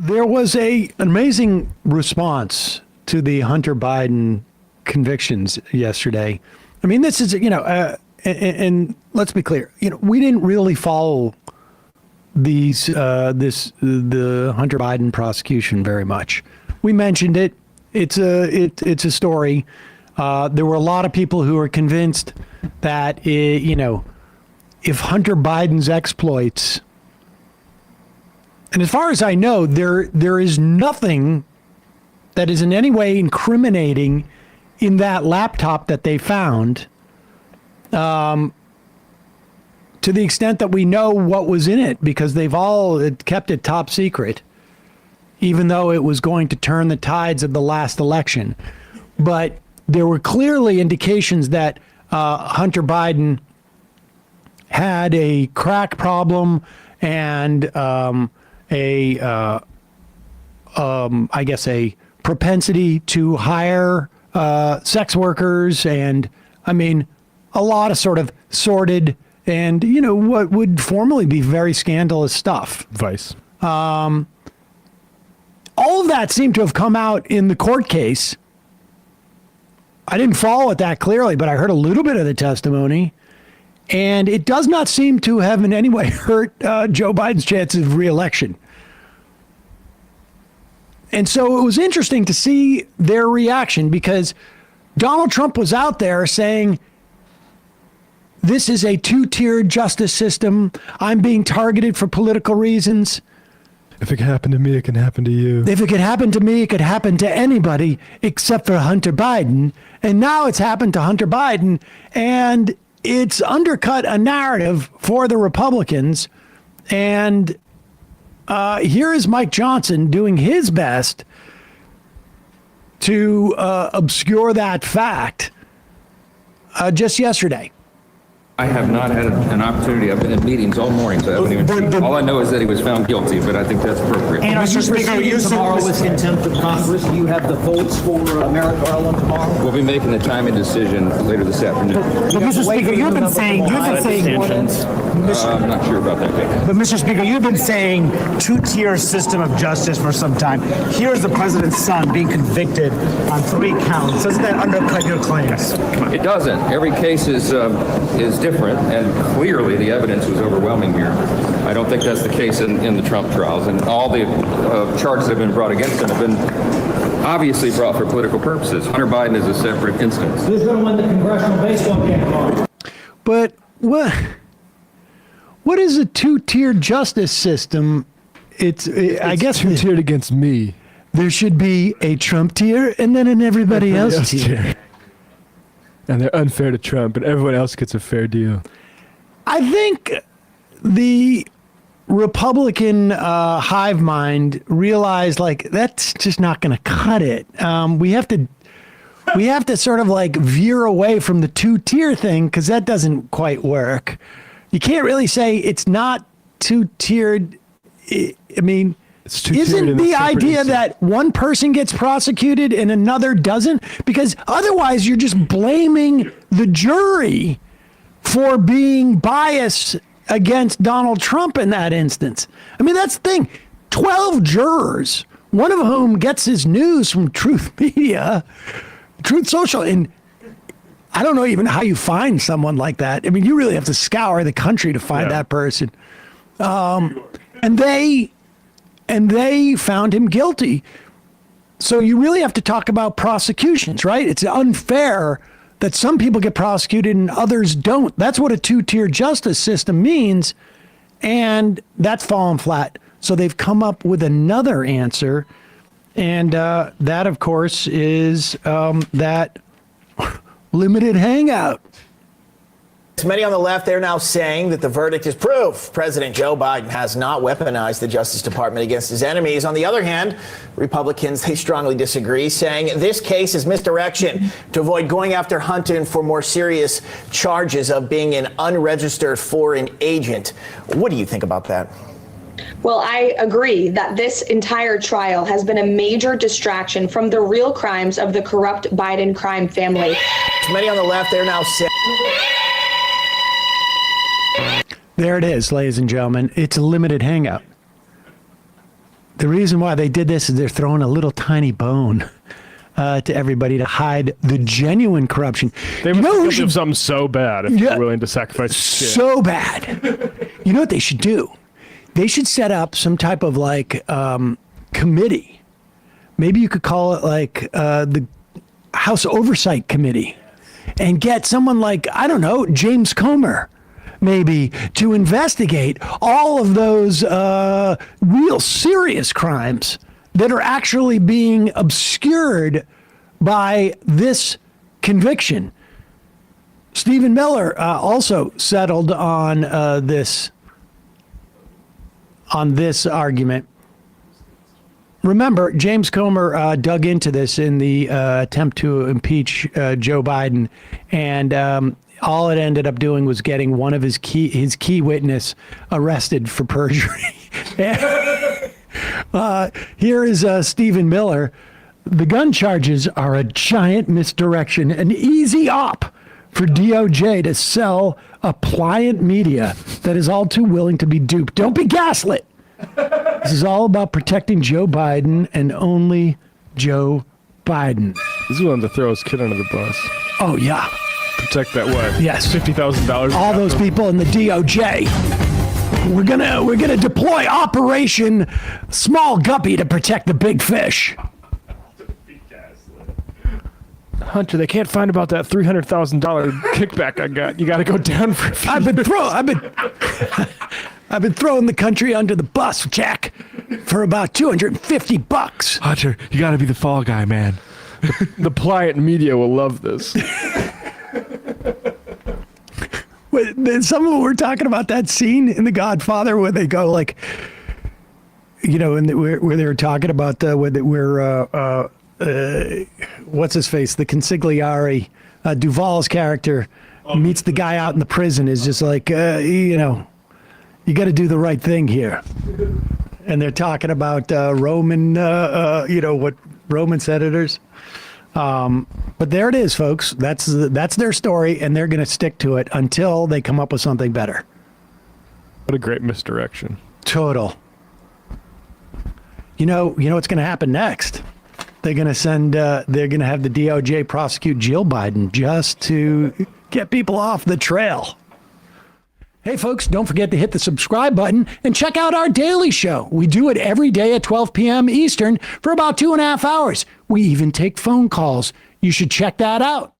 There was an amazing response to the Hunter Biden convictions yesterday. I mean, this is, and let's be clear, we didn't really follow the Hunter Biden prosecution very much. We mentioned it. It's a story. There were a lot of people who were convinced that, if Hunter Biden's exploits, and as far as I know, there is nothing that is in any way incriminating in that laptop that they found, to the extent that we know what was in it, because they've all kept it top secret, even though it was going to turn the tides of the last election. But there were clearly indications that Hunter Biden had a crack problem and I guess a propensity to hire sex workers, and I mean a lot of sort of sordid and what would formerly be very scandalous stuff. Vice. All of that seemed to have come out in the court case. I didn't follow it that clearly, but I heard a little bit of the testimony, and it does not seem to have in any way hurt Joe Biden's chances of re-election. And so it was interesting to see their reaction, because Donald Trump was out there saying, this is a two-tiered justice system. I'm being targeted for political reasons. If it can happen to me, it can happen to you. If it could happen to me, it could happen to anybody except for Hunter Biden. And now it's happened to Hunter Biden, and it's undercut a narrative for the Republicans. And here is Mike Johnson doing his best to obscure that fact just yesterday. I have not had an opportunity. I've been in meetings all morning, so I haven't even seen. All I know is that he was found guilty, but I think that's appropriate. And Mr. Speaker, you tomorrow with contempt of Congress. Do you have the votes for Merrick Garland tomorrow? We'll be making a timing decision later this afternoon. But Mr. Speaker, you've been saying. I'm not sure about that. But Mr. Speaker, you've been saying two-tier system of justice for some time. Here's the president's son being convicted on 3 counts. Doesn't that undercut your claims? It doesn't. Every case is different, and clearly the evidence was overwhelming here. I don't think that's the case in the Trump trials, and all the charges that have been brought against him have been obviously brought for political purposes. Hunter Biden is a separate instance. Who's going to win the congressional baseball game tomorrow? But what is a two-tiered justice system? I guess two-tiered against me. There should be a Trump tier and then an everybody else tier. And they're unfair to Trump, and everyone else gets a fair deal. I think the Republican hive mind realized, that's just not going to cut it. We have to sort of veer away from the two-tier thing, because that doesn't quite work. You can't really say it's not two-tiered. I mean, isn't the idea that one person gets prosecuted and another doesn't? Because otherwise you're just blaming the jury for being biased against Donald Trump in that instance. I mean, that's the thing. 12 jurors, one of whom gets his news from Truth Media, Truth Social, and I don't know even how you find someone like that. I mean, you really have to scour the country to find that person. And they found him guilty. So you really have to talk about prosecutions, right? It's unfair that some people get prosecuted and others don't. That's what a two-tier justice system means, and that's fallen flat. So they've come up with another answer, and that, of course, is that limited hangout. Many on the left, they're now saying that the verdict is proof President Joe Biden has not weaponized the Justice Department against his enemies. On the other hand, Republicans, they strongly disagree, saying this case is misdirection to avoid going after Hunter for more serious charges of being an unregistered foreign agent. What do you think about that? Well, I agree that this entire trial has been a major distraction from the real crimes of the corrupt Biden crime family. Many on the left, they're now saying... There it is, ladies and gentlemen. It's a limited hangout. The reason why they did this is they're throwing a little tiny bone to everybody to hide the genuine corruption. They must have something so bad if they're willing to sacrifice shit. So bad. You know what they should do? They should set up some type of like committee. Maybe you could call it like the House Oversight Committee, and get someone like, I don't know, James Comer, maybe, to investigate all of those real serious crimes that are actually being obscured by this conviction. Stephen Miller also settled on this argument. Remember, James Comer dug into this in the attempt to impeach Joe Biden, and all it ended up doing was getting one of his key witness arrested for perjury. Here is Stephen Miller. The gun charges are a giant misdirection, an easy op for DOJ to sell a pliant media that is all too willing to be duped. Don't be gaslit. This is all about protecting Joe Biden and only Joe Biden. He's willing to throw his kid under the bus. Oh, yeah. Protect that what? Yes. $50,000. All those people in the DOJ. We're gonna deploy Operation Small Guppy to protect the big fish. Hunter, they can't find about that $300,000 kickback I got. You got to go down for. I've been throwing the country under the bus, Jack, for about $250. Hunter, you got to be the fall guy, man. The pliant media will love this. Some of them were talking about that scene in The Godfather where they go like, you know, where they were talking about what's his face, the consigliere, Duvall's character meets the guy out in the prison, is just like, you know, you got to do the right thing here. And they're talking about Roman, what Roman senators. But there it is, folks. That's their story, and they're going to stick to it until they come up with something better. What a great misdirection. Total. You know what's going to happen next? They're going to they're going to have the DOJ prosecute Jill Biden just to get people off the trail. Hey, folks, don't forget to hit the subscribe button and check out our daily show. We do it every day at 12 p.m. Eastern for about 2.5 hours. We even take phone calls. You should check that out.